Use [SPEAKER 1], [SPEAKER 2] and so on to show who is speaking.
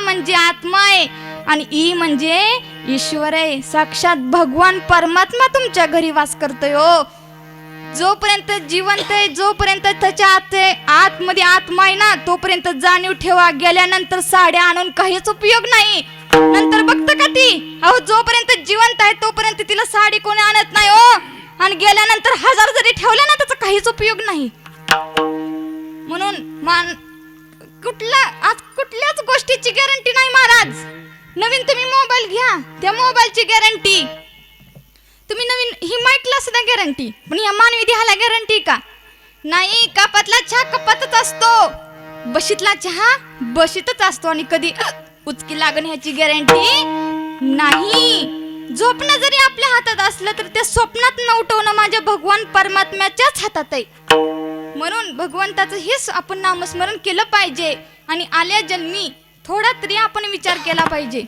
[SPEAKER 1] म्हणजे आत्मा आहे आणि ई म्हणजे ईश्वर आहे. साक्षात भगवान परमात्मा तुमच्या घरी वास करतोय हो. जोपर्यंत जिवंत आहे, जोपर्यंत त्याच्या आतमध्ये आत्मा आहे ना, तोपर्यंत जाणीव ठेवा. गेल्यानंतर साड्या आणून काहीच उपयोग नाही. नंतर बघता का ती, अहो जोपर्यंत जिवंत आहे तोपर्यंत तिला साडी कोणी आणत नाही हो. आणि गेल्यानंतर 1000 जरी ठेवल्या ना, त्याचा काहीच उपयोग नाही. म्हणून कुठल्याच गोष्टीची गॅरंटी नाही महाराज. नवीन तुम्ही मोबाईल घ्या, त्या मोबाईलची गॅरंटी. तुम्ही नवीन ही माईकला सुद्धा गॅरंटी, पण या मानवी देहाला गॅरंटी का नाही? कपातला चहा कपातच असतो, बशीतला चहा बशीतच असतो आणि कधी उचकी लागण ह्याची गॅरंटी नाही. झोपणं जरी आपल्या हातात असलं तर त्या स्वप्नात न उठवणं माझ्या भगवान परमात्म्याच्याच हातात आहे. म्हणून भगवंताचं हेच आपण नामस्मरण केलं पाहिजे आणि आल्या जन्मी थोडा तरी आपण विचार केला पाहिजे.